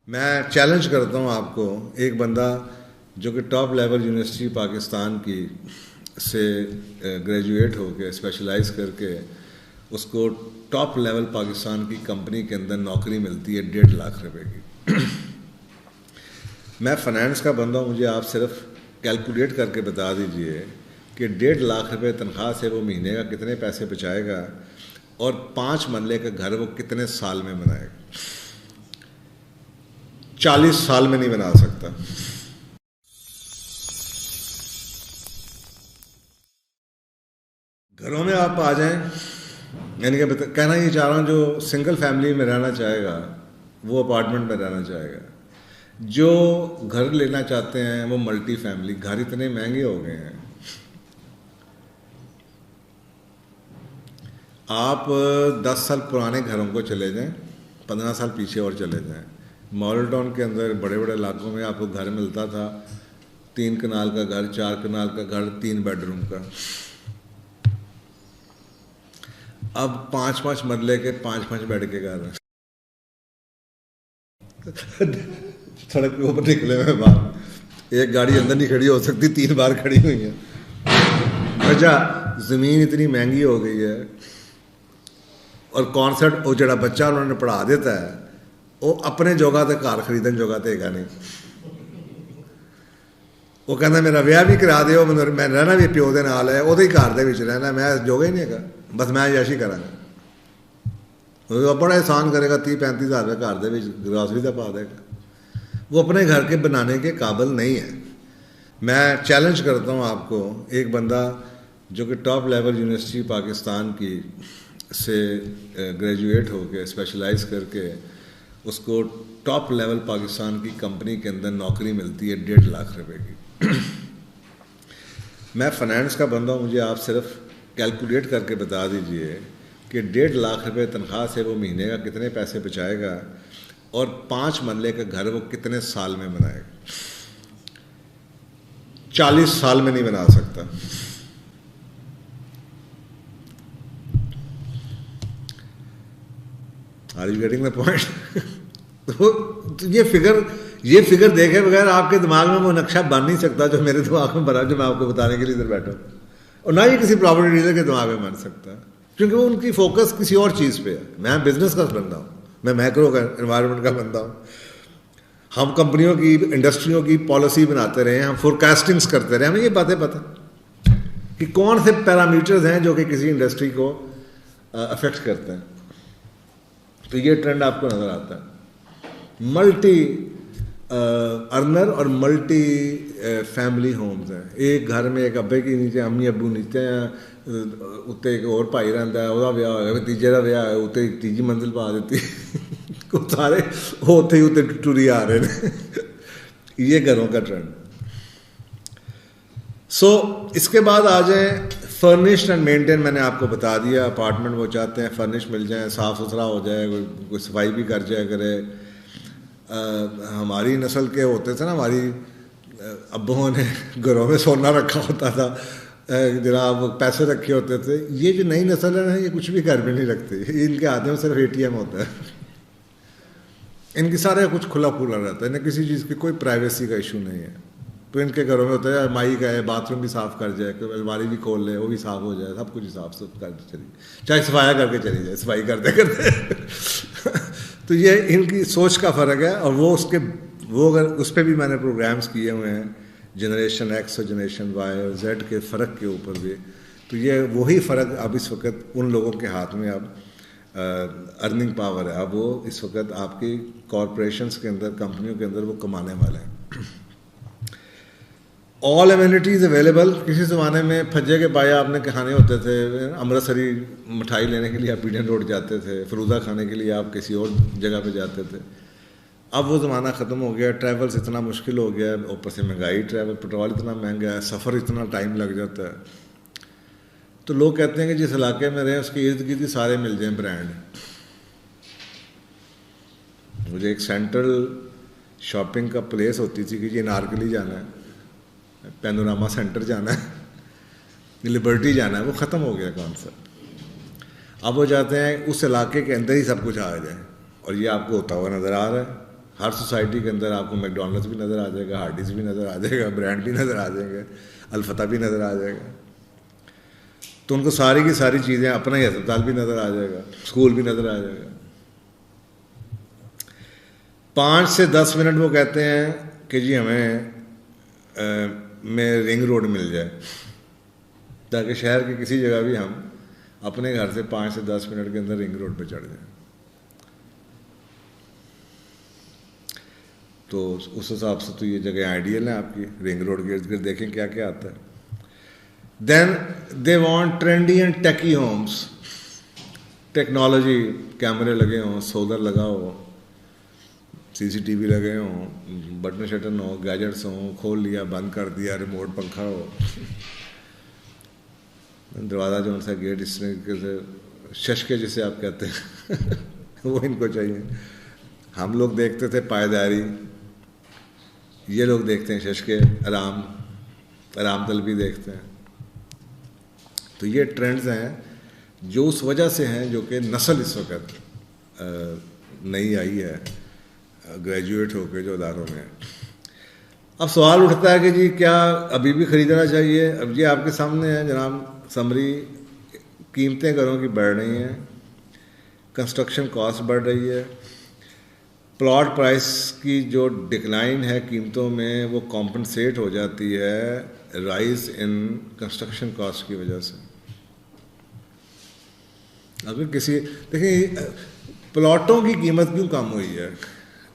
میں چیلنج کرتا ہوں آپ کو، ایک بندہ جو کہ ٹاپ لیول یونیورسٹی پاکستان کی سے گریجویٹ ہو کے اسپیشلائز کر کے اس کو ٹاپ لیول پاکستان کی کمپنی کے اندر نوکری ملتی ہے 1.5 لاکھ روپے کی۔ میں فائنینس کا بندہ ہوں، مجھے آپ صرف کیلکولیٹ کر کے بتا دیجئے کہ 1.5 لاکھ روپے تنخواہ سے وہ مہینے کا کتنے پیسے بچائے گا اور 5 مرلے کا گھر وہ کتنے سال میں بنائے گا۔ 40 سال میں نہیں بنا سکتا۔ گھروں میں آپ آ جائیں، یعنی کہ کہنا یہ چاہ رہا ہوں جو سنگل فیملی میں رہنا چاہے گا وہ اپارٹمنٹ میں رہنا چاہے گا، جو گھر لینا چاہتے ہیں وہ ملٹی فیملی۔ گھر اتنے مہنگے ہو گئے ہیں، آپ 10 سال پرانے گھروں کو چلے جائیں، 15 سال پیچھے اور چلے جائیں، ماڈل ٹاؤن کے اندر بڑے بڑے علاقوں میں آپ کو گھر ملتا تھا 3 کنال کا گھر، 4 کنال کا گھر، 3 بیڈ روم کا۔ اب 5 مرلے کے 5 بیڈ کے گھر ہیں۔ سڑک کے اوپر نکلے ہوئے باہر، ایک گاڑی اندر نہیں کھڑی ہو سکتی، 3 بار کھڑی ہوئی ہیں۔ وجہ زمین اتنی مہنگی ہو گئی ہے، اور کانسرٹ وہ جڑا بچہ انہوں نے پڑھا دیتا ہے وہ اپنے جوگا تے گھر خریدن جوگا تے گا نہیں۔ وہ کہنا میرا ویاہ بھی کرا دیو، میں رہنا بھی پیو دے نال ہے، وہ ہی گھر دے وچ رہنا، میں جوگا ہی نہیں ہے، بس میں عیاشی کراں گا۔ بڑا احسان کرے گا، 30-35 ہزار روپے گھر دے وچ گراسری دا پا دے گا۔ وہ اپنے گھر کے بنانے کے قابل نہیں ہے۔ میں چیلنج کرتا ہوں آپ کو، ایک بندہ جو کہ ٹاپ لیول یونیورسٹی پاکستان کی سے گریجویٹ ہو کے اسپیشلائز کر کے اس کو ٹاپ لیول پاکستان کی کمپنی کے اندر نوکری ملتی ہے 1.5 لاکھ روپے کی۔ میں فائنینس کا بندہ ہوں، مجھے آپ صرف کیلکولیٹ کر کے بتا دیجئے کہ 1.5 لاکھ روپے تنخواہ سے وہ مہینے کا کتنے پیسے بچائے گا اور 5 مرلے کا گھر وہ کتنے سال میں بنائے گا۔ 40 سال میں نہیں بنا سکتا۔ Are you getting the point؟ یہ فگر دیکھے بغیر آپ کے دماغ میں وہ نقشہ بن نہیں سکتا جو میرے دماغ میں بنا، جو میں آپ کو بتانے کے لیے ادھر بیٹھا ہوں، اور نہ ہی کسی پراپرٹی ڈیلر کے دماغ میں بن سکتا، کیونکہ وہ ان کی فوکس کسی اور چیز پہ ہے۔ میں بزنس کا بندہ ہوں، میں میکرو کا انوائرمنٹ کا بندہ ہوں۔ ہم کمپنیوں کی، انڈسٹریوں کی پالیسی بناتے رہے ہیں، ہم فورکاسٹنگس کرتے رہے، ہمیں یہ باتیں پتہ کہ کون سے پیرامیٹرز ہیں جو کہ کسی انڈسٹری کو افیکٹ کرتے ہیں۔ تو یہ ٹرینڈ آپ کو نظر آتا ہے۔ ملٹی ارنر اور ملٹی فیملی ہومز ہیں۔ ایک گھر میں ایک ابے کی نیچے امی ابو نیچے ہیں، اتنے ایک اور بھائی رہتا ہے، وہ ویاہ ہوا، تیجے کا ویاہ ہے، اتنے 3 منزل پا دیتی، سارے اتنے ہی اتنے ٹری آ رہے ہیں۔ یہ گھروں کا ٹرینڈ۔ سو اس کے بعد آ جائیں فرنشڈ اینڈ مینٹین۔ میں نے آپ کو بتا دیا، اپارٹمنٹ وہ چاہتے ہیں فرنش مل جائیں، صاف ستھرا ہو جائے، کوئی صفائی بھی کر جائے کرے۔ ہماری نسل کے ہوتے تھے نا، ہماری ابوؤں نے گھروں میں سونا رکھا ہوتا تھا، جناب پیسے رکھے ہوتے تھے۔ یہ جو نئی نسل ہے نا، یہ کچھ بھی گھر میں نہیں رکھتے، ان کے ہاتھ میں صرف ATM ہوتا ہے۔ ان کی سارے کچھ کھلا کھلا رہتا ہے، انہیں کسی چیز کی کوئی پرائیویسی کا ایشو نہیں ہے۔ تو ان کے گھروں میں ہوتا ہے مائی کا ہے، باتھ روم بھی صاف کر جائے، الماری بھی کھول لے، وہ بھی صاف ہو جائے، سب کچھ صاف کر کے چلی، چاہے صفایا کر کے چلی جائے، صفائی کرتے کرتے۔ تو یہ ان کی سوچ کا فرق ہے، اور وہ اگر اس پہ بھی میں نے پروگرامز کیے ہوئے ہیں، جنریشن ایکس اور جنریشن وائی اور زیڈ کے فرق کے اوپر بھی۔ تو یہ وہی فرق اب اس وقت ان لوگوں کے ہاتھ میں اب ارننگ پاور ہے۔ اب وہ اس وقت آپ کی کارپوریشنس کے اندر، کمپنیوں کے اندر وہ کمانے والے ہیں۔ آل ایمینٹیز اویلیبل۔ کسی زمانے میں پھجے کے پائے آپ نے کھانے ہوتے تھے، امرتسری مٹھائی لینے کے لیے آپ ایڈن روڈ جاتے تھے، فروزہ کھانے کے لیے آپ کسی اور جگہ پہ جاتے تھے۔ اب وہ زمانہ ختم ہو گیا، ٹریولس اتنا مشکل ہو گیا ہے، اوپر سے مہنگائی، پیٹرول اتنا مہنگا ہے، سفر اتنا ٹائم لگ جاتا ہے۔ تو لوگ کہتے ہیں کہ جس علاقے میں رہیں اس کے ارد گرد سارے مل جائیں برانڈ۔ مجھے ایک سینٹرل شاپنگ کا پلیس ہوتی تھی کہ یہ نارکلی جانا ہے، پینوراما سینٹر جانا ہے، لبرٹی جانا ہے، وہ ختم ہو گیا کانسیپٹ۔ اب وہ چاہتے ہیں اس علاقے کے اندر ہی سب کچھ آ جائے، اور یہ آپ کو ہوتا ہوا نظر آ رہا ہے۔ ہر سوسائٹی کے اندر آپ کو میک ڈونلڈس بھی نظر آ جائے گا, ہارڈیز بھی نظر آ جائے گا, برانڈ بھی نظر آ جائیں گے, الفتح بھی نظر آ جائے گا. تو ان کو ساری کی ساری چیزیں, اپنا ہی ہسپتال بھی نظر آ جائے گا, اسکول بھی نظر آ جائے گا. 5 سے 10 منٹ وہ کہتے ہیں کہ جی ہمیں میں رنگ روڈ مل جائے, تاکہ شہر کی کسی جگہ بھی ہم اپنے گھر سے 5 سے 10 منٹ کے اندر رنگ روڈ پہ چڑھ جائیں. تو اس حساب سے تو یہ جگہ آئیڈیل ہے آپ کی, رنگ روڈ کے ارد گرد دیکھیں کیا کیا آتا ہے. Then they want trendy and techie homes, technology, کیمرے لگے ہوں, سولر لگا ہو, CCTV لگے ہوں, بٹن شٹن ہو, گیجٹس ہوں, کھول لیا بند کر دیا, ریموٹ پنکھا ہو, دروازہ جو سا گیٹ اس طریقے سے ششکے جسے آپ کہتے ہیں وہ ان کو چاہیے. ہم لوگ دیکھتے تھے پائیداری, یہ لوگ دیکھتے ہیں ششکے, آرام طلبی دیکھتے ہیں. تو یہ ٹرینڈز ہیں جو اس وجہ سے ہیں, جو کہ نسل اس وقت نئی آئی ہے گریجویٹ ہو کے جو اداروں میں. اب سوال اٹھتا ہے کہ جی کیا ابھی بھی خریدنا چاہیے؟ اب یہ آپ کے سامنے ہے جناب سمری, قیمتیں گھروں کی بڑھ رہی ہیں, کنسٹرکشن کاسٹ بڑھ رہی ہے, پلاٹ پرائس کی جو ڈکلائن ہے قیمتوں میں وہ کمپنسیٹ ہو جاتی ہے رائز ان کنسٹرکشن کاسٹ کی وجہ سے. اگر کسی دیکھیں پلاٹوں کی قیمت کیوں کم ہوئی ہے,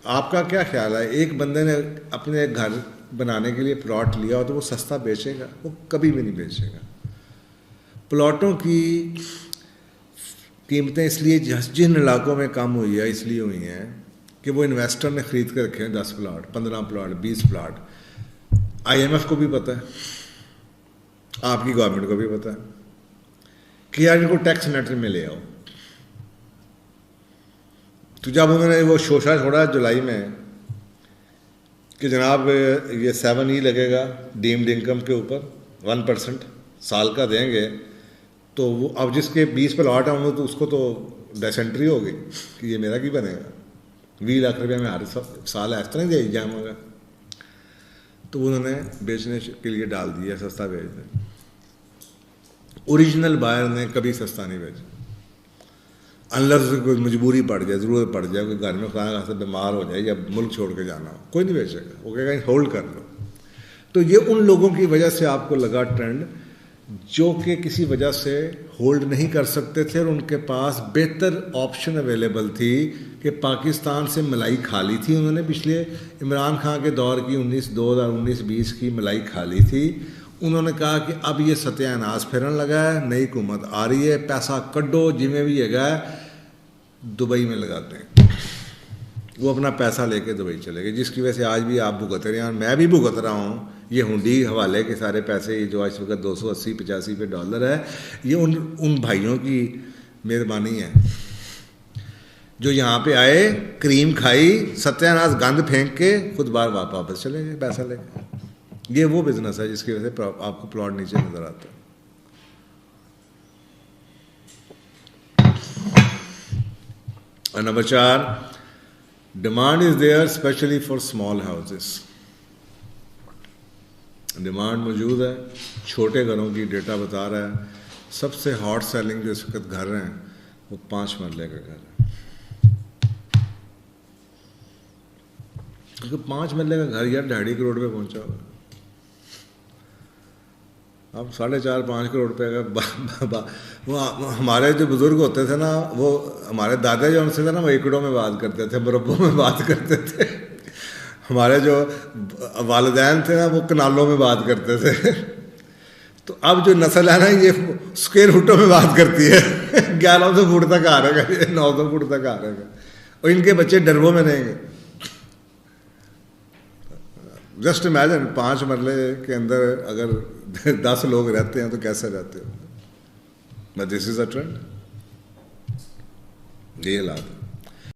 آپ کا کیا خیال ہے؟ ایک بندے نے اپنے گھر بنانے کے لیے پلاٹ لیا ہو تو وہ سستا بیچے گا؟ وہ کبھی بھی نہیں بیچے گا. پلاٹوں کی قیمتیں اس لیے جن علاقوں میں کم ہوئی ہے اس لیے ہوئی ہیں کہ وہ انویسٹر نے خرید کے رکھے ہیں 10 پلاٹ, 15 پلاٹ, 20 پلاٹ. IMF کو بھی پتہ ہے, آپ کی گورنمنٹ کو بھی پتہ ہے کہ یار ان کو ٹیکس نیٹ میں لے آؤ. تو جب انہوں نے وہ شوشہ چھوڑا جولائی میں کہ جناب یہ 7E لگے گا ڈیمڈ انکم کے اوپر 1% سال کا دیں گے, تو وہ اب جس کے 20 پلاٹ ہیں تو اس کو تو ڈیسنٹری ہو گئی کہ یہ میرا کی بنے گا, 20 لاکھ روپیہ میں ہر سال اس طرح دے جائیں گا. تو انہوں نے بیچنے کے لیے ڈال دیا سستا بیچ دیں. اوریجنل بائر نے کبھی سستا نہیں بیچا, انلس کوئی مجبوری پڑ جائے, ضرورت پڑ جائے, کوئی گھر میں خدا سے بیمار ہو جائے یا ملک چھوڑ کے جانا ہو, کوئی نہیں بیچے گا, وہ کہے گا ہولڈ کر لو. تو یہ ان لوگوں کی وجہ سے آپ کو لگا ٹرینڈ جو کہ کسی وجہ سے ہولڈ نہیں کر سکتے تھے اور ان کے پاس بہتر آپشن اویلیبل تھی کہ پاکستان سے ملائی کھا لی تھی انہوں نے. پچھلے عمران خان کے دور کی 2019-20 کی ملائی کھا لی تھی. انہوں نے کہا کہ اب یہ ستیہ اناز پھرن لگا ہے, نئی حکومت آ رہی ہے, پیسہ کڈو جی بھی ہے گا دبئی میں لگاتے ہیں. وہ اپنا پیسہ لے کے دبئی چلے گئے, جس کی وجہ سے آج بھی آپ بھگت رہے ہیں, میں بھی بھگت رہا ہوں. یہ ہنڈی حوالے کے سارے پیسے جو آج وقت 280-85 پہ ڈالر ہے, یہ ان بھائیوں کی مہربانی ہے جو یہاں پہ آئے, کریم کھائی, ستیہ اناز گند پھینک کے خود بار واپس چلے گئے پیسہ لے کے. یہ وہ بزنس ہے جس کی وجہ سے آپ کو پلاٹ نیچے نظر آتا ہے. اور number 4, demand is there especially for small houses. Demand موجود ہے, چھوٹے گھروں کی ڈیٹا بتا رہا ہے. سب سے ہاٹ سیلنگ جو اس وقت گھر ہیں وہ 5 مرلے کا گھر ہے, کیونکہ 5 مرلے کا گھر یار 2.5 کروڑ پہ پہنچا ہوگا. اب 4.5-5 کروڑ روپے کا وہ ہمارے جو بزرگ ہوتے تھے نا, وہ ہمارے دادا جو ان سے تھے نا, وہ ایکڑوں میں بات کرتے تھے, مربوں میں بات کرتے تھے. ہمارے جو والدین تھے نا وہ کنالوں میں بات کرتے تھے. تو اب جو نسل ہے نا یہ اسکوائر فٹوں میں بات کرتی ہے. 1100 فٹ تک آ رہے گا, 900 فٹ تک آ رہے گا, اور ان کے بچے ڈربوں میں رہیں گے. جسٹ امیجن 5 مرلے کے اندر اگر 10 لوگ رہتے ہیں تو کیسے رہتے ہو. But this is a trend, یہ حالات ہے.